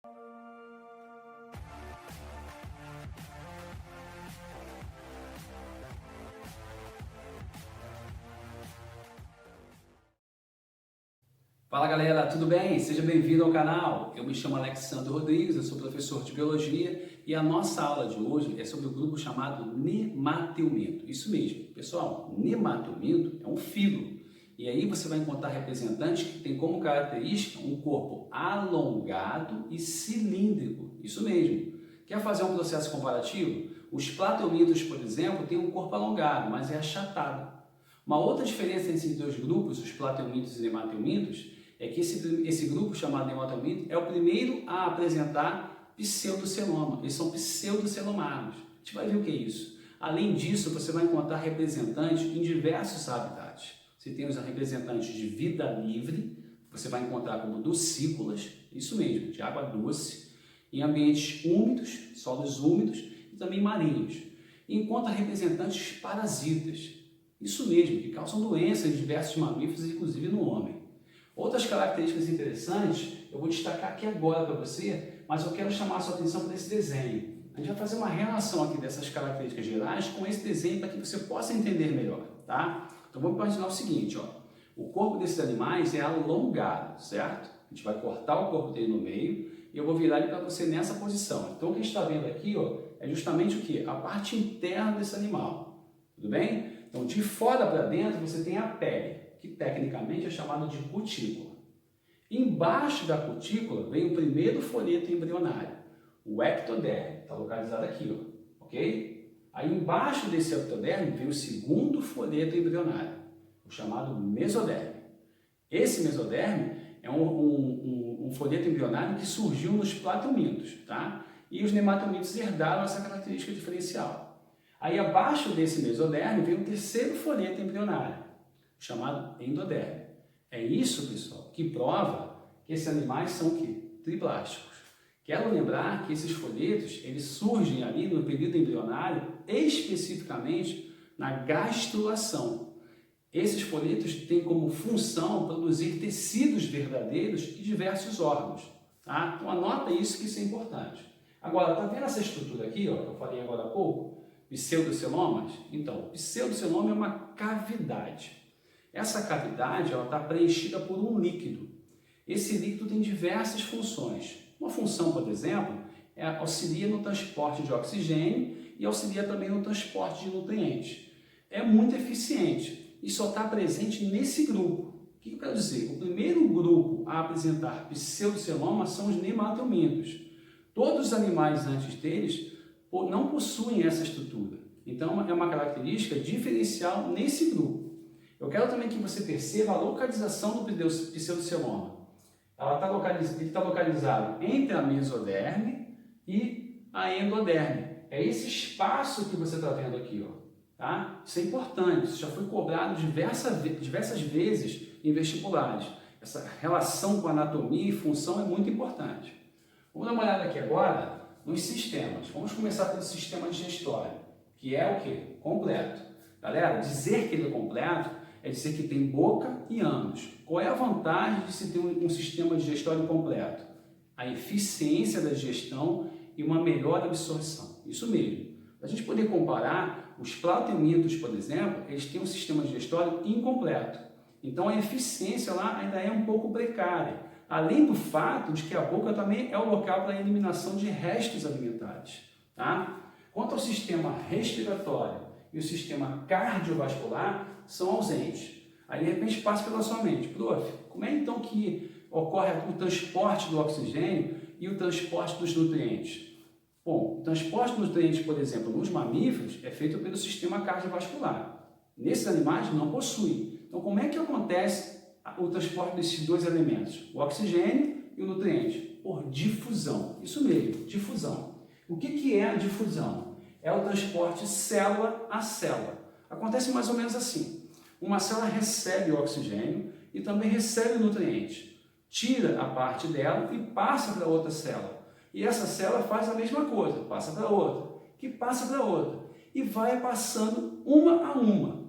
Fala galera, tudo bem? Seja bem-vindo ao canal. Eu me chamo Alexandre Rodrigues, eu sou professor de Biologia e a nossa aula de hoje é sobre o grupo chamado Nematelminto. Isso mesmo, pessoal, Nematelminto é um filo. E aí você vai encontrar representantes que têm como característica um corpo alongado e cilíndrico. Isso mesmo. Quer fazer um processo comparativo? Os plateumintos, por exemplo, têm um corpo alongado, mas é achatado. Uma outra diferença entre esses dois grupos, os plateumintos e nematelmintos, é que esse grupo chamado nematelminto é o primeiro a apresentar pseudoceloma. Eles são pseudocelomados. A gente vai ver o que é isso. Além disso, você vai encontrar representantes em diversos habitats. Você tem os representantes de vida livre, você vai encontrar como docícolas, isso mesmo, de água doce, em ambientes úmidos, solos úmidos e também marinhos. E encontra representantes parasitas, isso mesmo, que causam doenças em diversos mamíferos, inclusive no homem. Outras características interessantes eu vou destacar aqui agora para você, mas eu quero chamar a sua atenção para esse desenho. A gente vai fazer uma relação aqui dessas características gerais com esse desenho para que você possa entender melhor, tá? Então vamos imaginar o seguinte, ó. O corpo desses animais é alongado, certo? A gente vai cortar o corpo dele no meio e eu vou virar ele para você nessa posição. Então o que a gente está vendo aqui, ó, é justamente o que? A parte interna desse animal, tudo bem? Então de fora para dentro você tem a pele, que tecnicamente é chamada de cutícula. Embaixo da cutícula vem o primeiro folheto embrionário, o ectoderme, está localizado aqui, ó, ok? Aí embaixo desse ectoderme vem o segundo folheto embrionário, o chamado mesoderme. Esse mesoderme é um folheto embrionário que surgiu nos plateumintos, tá? E os nematelmintos herdaram essa característica diferencial. Aí abaixo desse mesoderme vem o terceiro folheto embrionário, chamado endoderme. É isso, pessoal, que prova que esses animais são o quê? Triplásticos. Quero lembrar que esses folhetos, eles surgem ali no período embrionário, especificamente na gastrulação. Esses folhetos têm como função produzir tecidos verdadeiros e diversos órgãos, tá? Então anota isso, que isso é importante. Agora, tá vendo essa estrutura aqui, ó, que eu falei agora há pouco? Pseudocelomas? Então, pseudoceloma é uma cavidade. Essa cavidade está preenchida por um líquido. Esse líquido tem diversas funções. Uma função, por exemplo, auxilia no transporte de oxigênio e auxilia também no transporte de nutrientes. É muito eficiente e só está presente nesse grupo. O que eu quero dizer? O primeiro grupo a apresentar pseudoceloma são os nematelmintos. Todos os animais antes deles não possuem essa estrutura. Então, é uma característica diferencial nesse grupo. Eu quero também que você perceba a localização do pseudoceloma. Ele está localizado entre a mesoderme e a endoderme. É esse espaço que você está vendo aqui, ó, tá? Isso é importante, isso já foi cobrado diversas vezes em vestibulares. Essa relação com anatomia e função é muito importante. Vamos dar uma olhada aqui agora nos sistemas. Vamos começar pelo sistema digestório, que é o quê? Completo. Galera, dizer que ele é completo é dizer que tem boca e ânus. Qual é a vantagem de se ter um sistema digestório completo? A eficiência da digestão e uma melhor absorção. Isso mesmo. Para a gente poder comparar, os plateumintos, por exemplo, eles têm um sistema digestório incompleto. Então a eficiência lá ainda é um pouco precária. Além do fato de que a boca também é o local para a eliminação de restos alimentares, tá? Quanto ao sistema respiratório e o sistema cardiovascular, são ausentes. Aí de repente passa pela sua mente, prof, como é então que ocorre o transporte do oxigênio e o transporte dos nutrientes? Bom, o transporte dos nutrientes, por exemplo, nos mamíferos é feito pelo sistema cardiovascular. Nesses animais não possui. Então como é que acontece o transporte desses dois elementos? O oxigênio e o nutriente? Por difusão. Isso mesmo, difusão. O que é a difusão? É o transporte célula a célula. Acontece mais ou menos assim. Uma célula recebe o oxigênio e também recebe o nutriente. Tira a parte dela e passa para outra célula. E essa célula faz a mesma coisa, passa para outra, que passa para outra. E vai passando uma a uma,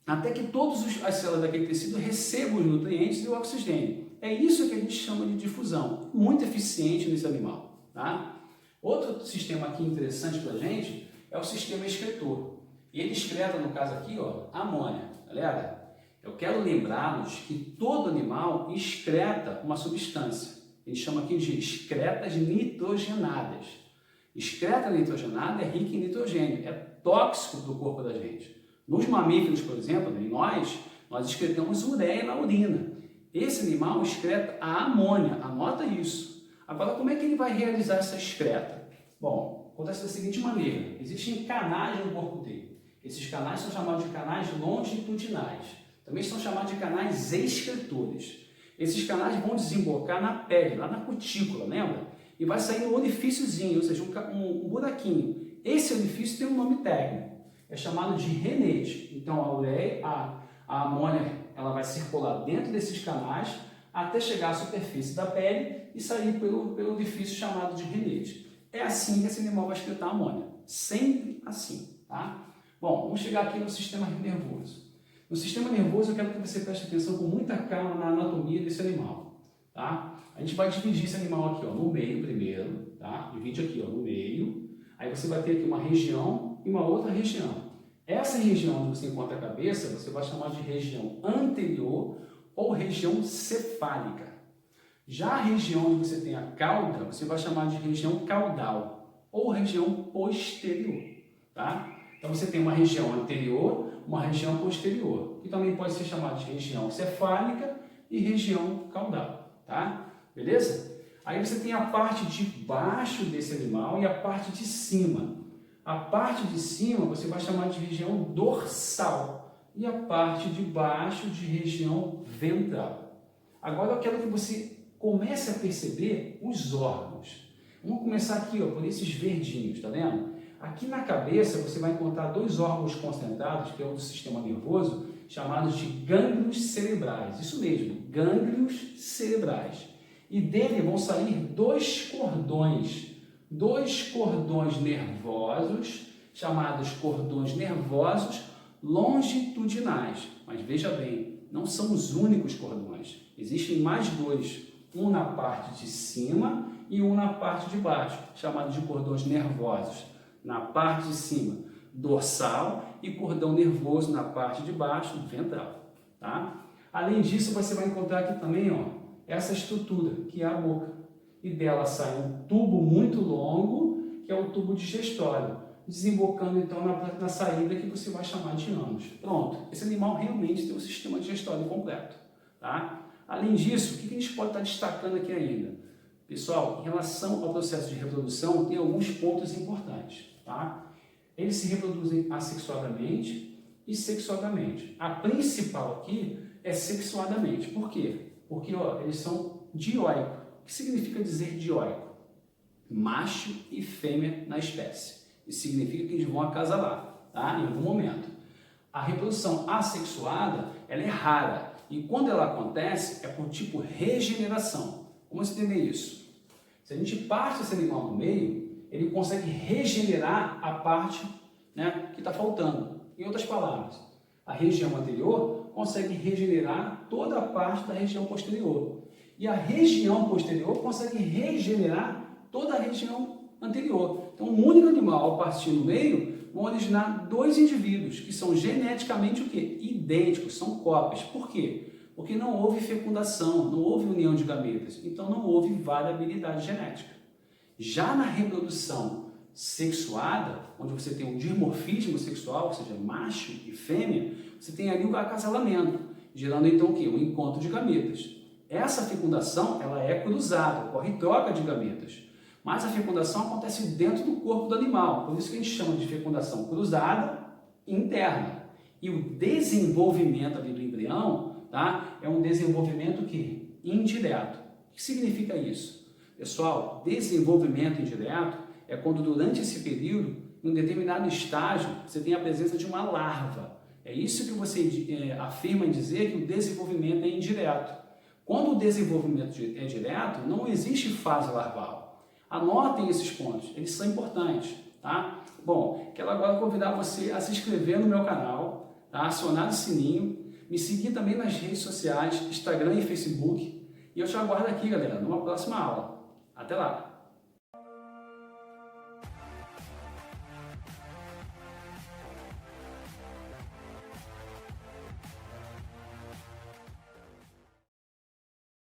até que todas as células daquele tecido recebam os nutrientes e o oxigênio. É isso que a gente chama de difusão, muito eficiente nesse animal. Tá? Outro sistema aqui interessante para a gente é o sistema excretor. E ele excreta, no caso aqui, ó, amônia. Galera, eu quero lembrá-los que todo animal excreta uma substância. A gente chama aqui de excretas nitrogenadas. Excreta nitrogenada é rica em nitrogênio, é tóxico para o corpo da gente. Nos mamíferos, por exemplo, em nós excretamos ureia na urina. Esse animal excreta a amônia, anota isso. Agora, como é que ele vai realizar essa excreta? Bom, acontece da seguinte maneira, existem canais no corpo dele. Esses canais são chamados de canais longitudinais. Também são chamados de canais excretores. Esses canais vão desembocar na pele, lá na cutícula, lembra? E vai sair um orifíciozinho, ou seja, um buraquinho. Esse orifício tem um nome técnico, é chamado de renete. Então, a ureia, a amônia, ela vai circular dentro desses canais até chegar à superfície da pele e sair pelo orifício chamado de renete. É assim que esse animal vai excretar amônia, sempre assim, tá? Bom, vamos chegar aqui no sistema nervoso. No sistema nervoso, eu quero que você preste atenção com muita calma na anatomia desse animal, tá? A gente vai dividir esse animal aqui, ó, no meio primeiro, tá? Divide aqui, ó, no meio. Aí você vai ter aqui uma região e uma outra região. Essa região onde você encontra a cabeça, você vai chamar de região anterior ou região cefálica. Já a região onde você tem a cauda, você vai chamar de região caudal ou região posterior, tá? Então você tem uma região anterior, uma região posterior, que também pode ser chamada de região cefálica e região caudal, tá? Beleza? Aí você tem a parte de baixo desse animal e a parte de cima. A parte de cima você vai chamar de região dorsal e a parte de baixo de região ventral. Agora eu quero que você comece a perceber os órgãos. Vamos começar aqui, ó, por esses verdinhos, tá vendo? Aqui na cabeça você vai encontrar dois órgãos concentrados, que é o do sistema nervoso, chamados de gânglios cerebrais. Isso mesmo, gânglios cerebrais. E dele vão sair dois cordões nervosos, chamados cordões nervosos longitudinais. Mas veja bem, não são os únicos cordões. Existem mais dois, um na parte de cima e um na parte de baixo, chamados de cordões nervosos. Na parte de cima, dorsal, e cordão nervoso na parte de baixo, ventral. Tá? Além disso, você vai encontrar aqui também, ó, essa estrutura, que é a boca. E dela sai um tubo muito longo, que é o tubo digestório, desembocando então na saída que você vai chamar de ânus. Pronto, esse animal realmente tem um sistema digestório completo. Tá? Além disso, o que a gente pode estar destacando aqui ainda? Pessoal, em relação ao processo de reprodução, tem alguns pontos importantes. Tá? Eles se reproduzem assexuadamente e sexuadamente. A principal aqui é sexuadamente. Por quê? Porque ó, eles são dioicos. O que significa dizer dioico? Macho e fêmea na espécie. Isso significa que eles vão acasalar, tá? Em algum momento. A reprodução assexuada, ela é rara. E quando ela acontece, é por tipo regeneração. Como você entender isso? Se a gente parte esse animal no meio, ele consegue regenerar a parte, né, que está faltando. Em outras palavras, a região anterior consegue regenerar toda a parte da região posterior. E a região posterior consegue regenerar toda a região anterior. Então, um único animal, ao partir no meio, vão originar dois indivíduos que são geneticamente o quê? Idênticos, são cópias. Por quê? Porque não houve fecundação, não houve união de gametas, então não houve variabilidade genética. Já na reprodução sexuada, onde você tem um dimorfismo sexual, ou seja, macho e fêmea, você tem ali o acasalamento, gerando então o quê? Um encontro de gametas. Essa fecundação, ela é cruzada, ocorre troca de gametas. Mas a fecundação acontece dentro do corpo do animal, por isso que a gente chama de fecundação cruzada interna. E o desenvolvimento ali do embrião, tá? É um desenvolvimento que indireto. O que significa isso? Pessoal, desenvolvimento indireto é quando durante esse período, em um determinado estágio, você tem a presença de uma larva. É isso que você afirma em dizer que o desenvolvimento é indireto. Quando o desenvolvimento é direto, não existe fase larval. Anotem esses pontos, eles são importantes, tá? Bom, quero agora convidar você a se inscrever no meu canal, tá? Acionar o sininho, me seguir também nas redes sociais, Instagram e Facebook. E eu te aguardo aqui, galera, numa próxima aula. Até lá!